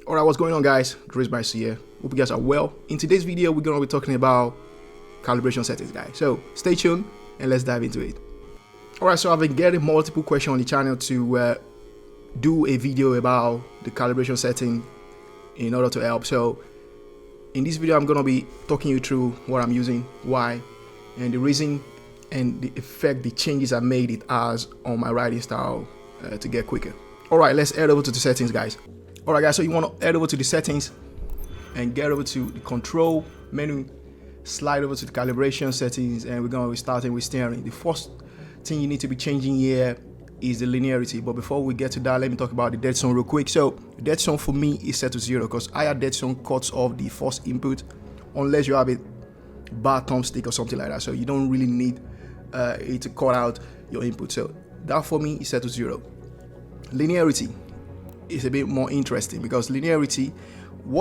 Alright, what's going on, guys? Grace Bryce here. Hope you guys are well. In today's video, we're going to be talking about calibration settings, guys. So stay tuned and let's dive into it. Alright, so I've been getting multiple questions on the channel to do a video about the calibration setting in order to help. So in this video, I'm going to be talking you through what I'm using, why, and the reason and the effect the changes I made it has on my riding style to get quicker. Alright, let's head over to the settings, guys. Alright guys, so you want to head over to the settings and get over to the control menu, slide over to the calibration settings, and we're going to be starting with steering. The first thing you need to be changing here is the linearity, but before we get to that, let me talk about the dead zone real quick. So dead zone for me is set to 0 because higher dead zone cuts off the first input unless you have a bad thumbstick or something like that, so you don't really need it to cut out your input. So that for me is set to 0. Linearity is a bit more interesting because what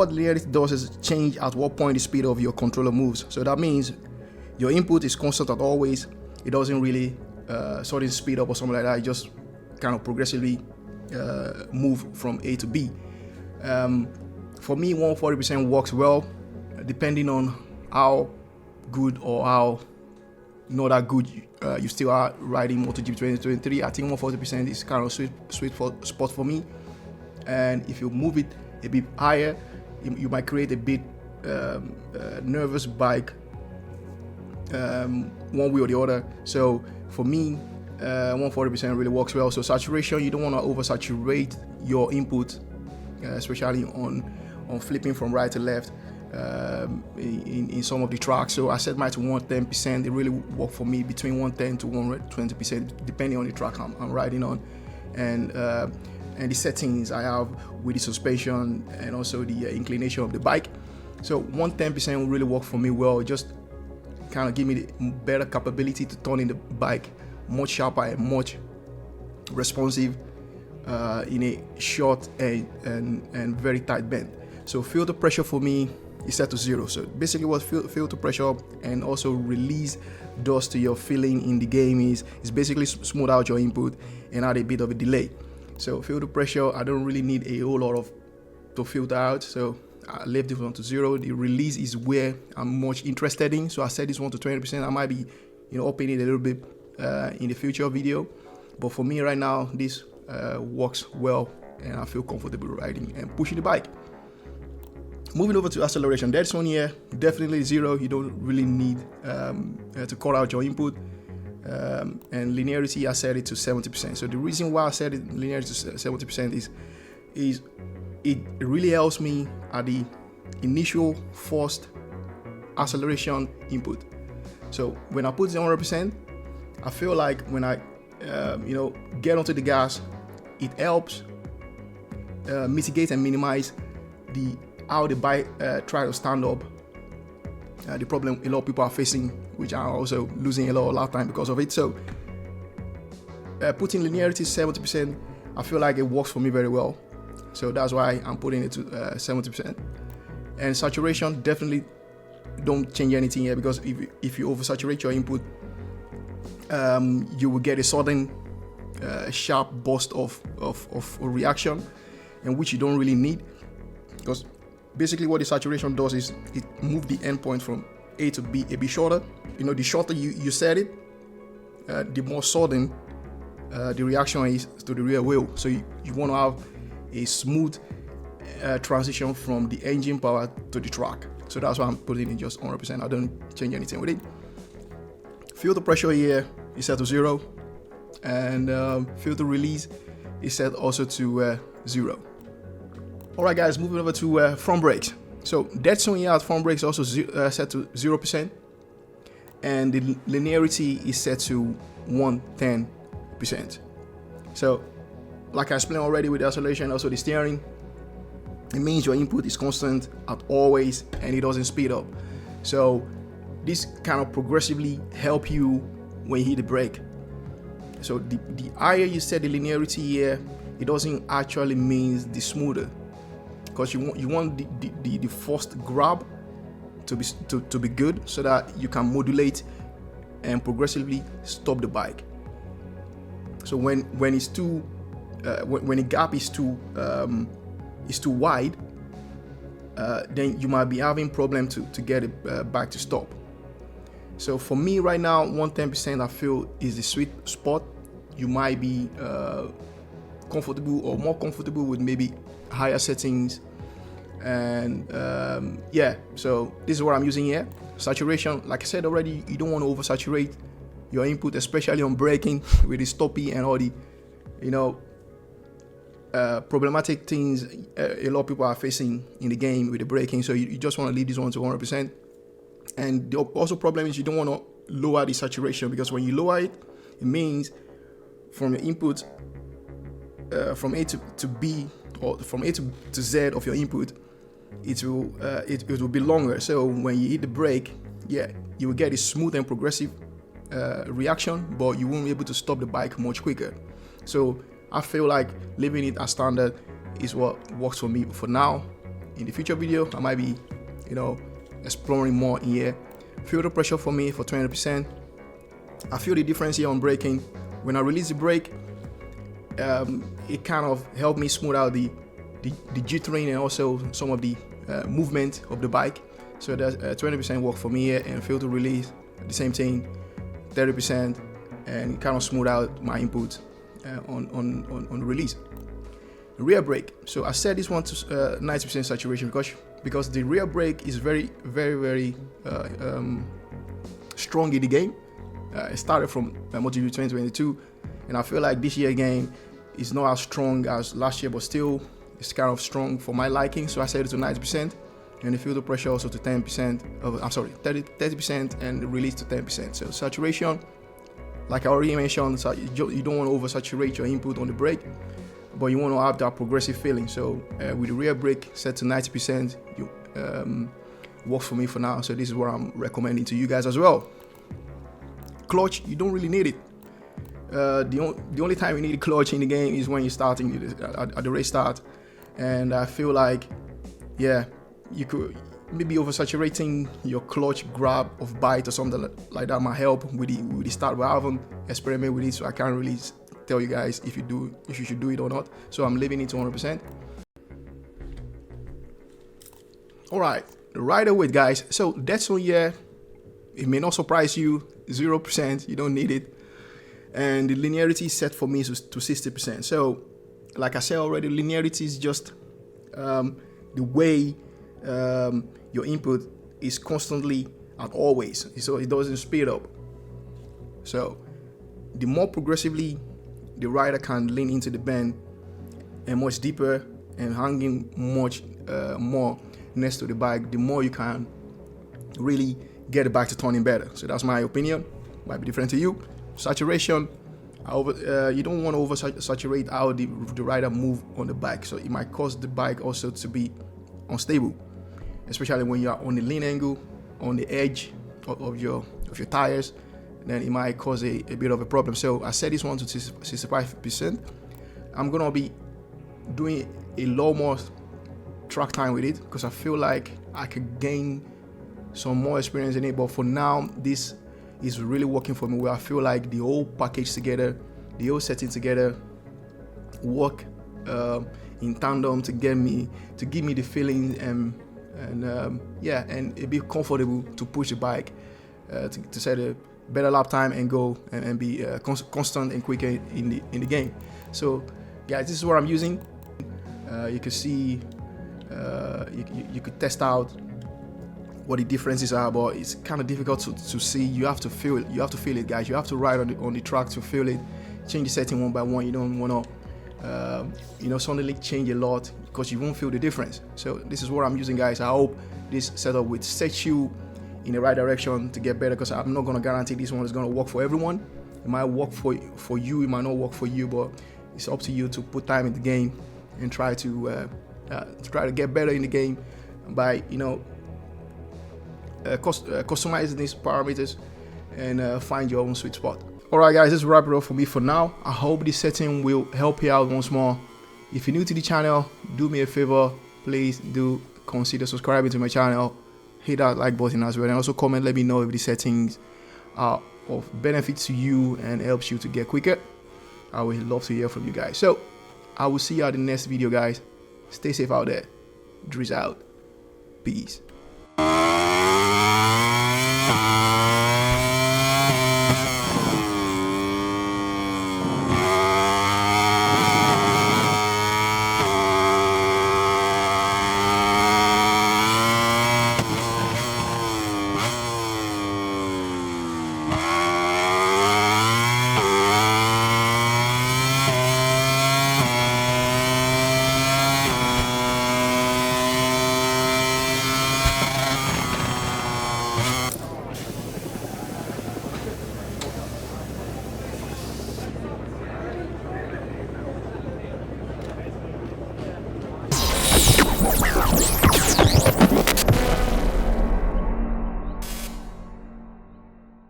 linearity does is change at what point the speed of your controller moves. So that means your input is constant at always. It doesn't really suddenly speed up or something like that. It just kind of progressively move from A to B. For me, 140% works well, depending on how good or how not that good you still are riding MotoGP 2023. I think 140% is kind of sweet spot for me. And if you move it a bit higher, you might create a bit nervous bike one way or the other. So for me, 140% really works well. So saturation, you don't want to oversaturate your input, especially on flipping from right to left in some of the tracks. So I set mine to 110%. It really worked for me between 110 to 120%, depending on the track I'm riding on. And the settings I have with the suspension and also the inclination of the bike. So 110% will really work for me well. It just kind of give me the better capability to turn in the bike much sharper and much responsive in a short and very tight bend. So filter pressure for me is set to 0. So basically what filter pressure and also release does to your feeling in the game is basically smooth out your input and add a bit of a delay. So filter pressure, I don't really need a whole lot to filter out, so I left this one to 0. The release is where I'm much interested in, so I set this one to 20%. I might be, upping it a little bit in the future video, but for me right now, this works well, and I feel comfortable riding and pushing the bike. Moving over to acceleration, dead zone here, definitely 0. You don't really need to cut out your input. And linearity, I set it to 70%. So the reason why I set it linearity to 70% is it really helps me at the initial first acceleration input. So when I put it 100%, I feel like when I get onto the gas, it helps mitigate and minimize how the bike try to stand up. The problem a lot of people are facing, which are also losing a lot of time because of it. So putting linearity 70%, I feel like it works for me very well. So that's why I'm putting it to 70%. And saturation, definitely don't change anything here, because if you oversaturate your input, you will get a sudden sharp burst of reaction, and which you don't really need, because basically what the saturation does is it moves the endpoint from A to B a bit shorter. The shorter you set it, the more sudden the reaction is to the rear wheel. So you want to have a smooth transition from the engine power to the track. So that's why I'm putting it just 100%. I don't change anything with it. Filter pressure here is set to 0, and filter release is set also to 0. Alright guys, moving over to front brakes. So dead zone here at front brakes also set to 0%, and the linearity is set to 110%. So like I explained already with the acceleration, also the steering, it means your input is constant at always and it doesn't speed up. So this kind of progressively help you when you hit the brake. So the higher you set the linearity here, it doesn't actually mean the smoother, because you want the first grab to be good, so that you can modulate and progressively stop the bike. So when it's too when the gap is too wide, then you might be having problem to get it back to stop. So for me right now, 110% I feel is the sweet spot. You might be comfortable or more comfortable with maybe higher settings, and yeah, so this is what I'm using here. Saturation, like I said already, you don't want to oversaturate your input, especially on braking with the stoppy and all the, you know, problematic things a lot of people are facing in the game with the braking. So you just want to leave this one to 100%. And the also problem is you don't want to lower the saturation, because when you lower it, it means from your input from A to B, or from A to Z of your input, it will be longer. So when you hit the brake, yeah, you will get a smooth and progressive reaction, but you won't be able to stop the bike much quicker. So I feel like leaving it as standard is what works for me for now. In the future video, I might be, you know, exploring more in here. Filter pressure for me for 20%. I feel the difference here on braking. When I release the brake, it kind of helped me smooth out the jittering and also some of the movement of the bike. So that's 20% work for me here. And filter release, the same thing, 30%, and kind of smooth out my input on the release. Rear brake. So I set this one to 90% saturation because the rear brake is very strong in the game. It started from MotoGP 2022, and I feel like this year game is not as strong as last year, but still it's kind of strong for my liking. So I set it to 90%, and the filter pressure also to 10%. I'm sorry, 30%, and the release to 10%. So saturation, like I already mentioned, so you don't want to oversaturate your input on the brake, but you want to have that progressive feeling. So with the rear brake set to 90%, you works for me for now. So this is what I'm recommending to you guys as well. Clutch, you don't really need it. The only time you need a clutch in the game is when you're starting at the race start, and I feel like, yeah, you could maybe oversaturating your clutch grab of bite or something like that might help with the start, but I haven't experimented with it, so I can't really tell you guys if you should do it or not. So I'm leaving it to 100%. All right, the rider weight, guys. So that's on here. It may not surprise you, 0%. You don't need it. And the linearity is set for me to 60%. So, like I said already, linearity is just the way your input is constantly and always, so it doesn't speed up. So, the more progressively the rider can lean into the bend and much deeper and hanging much more next to the bike, the more you can really get the bike to turning better. So that's my opinion. Might be different to you. Saturation, you don't want to oversaturate how the rider move on the bike, so it might cause the bike also to be unstable, especially when you are on the lean angle, on the edge of your tires. Then it might cause a bit of a problem. So I set this one to 65%. I'm gonna be doing a lot more track time with it because I feel like I could gain some more experience in it. But for now, this is really working for me, where I feel like the whole package together, the whole setting together work in tandem to give me the feeling and yeah, and it be comfortable to push the bike to set a better lap time and go and be constant and quicker in the game. So guys, this is what I'm using. You can see you could test out what the differences are, but it's kind of difficult to see. You have to feel it. You have to feel it, guys. You have to ride on the track to feel it. Change the setting one by one. You don't want to suddenly change a lot because you won't feel the difference. So this is what I'm using, guys. I hope this setup will set you in the right direction to get better, because I'm not going to guarantee this one is going to work for everyone. It might work for you, it might not work for you, but it's up to you to put time in the game and try to get better in the game by customizing these parameters and find your own sweet spot. Alright guys, this is wrap it up for me for now. I hope this setting will help you out once more. If you're new to the channel, do me a favor, please do consider subscribing to my channel. Hit that like button as well, and also comment, let me know if the settings are of benefit to you and helps you to get quicker. I would love to hear from you guys. So I will see you at the next video, guys. Stay safe out there. Driz out. Peace.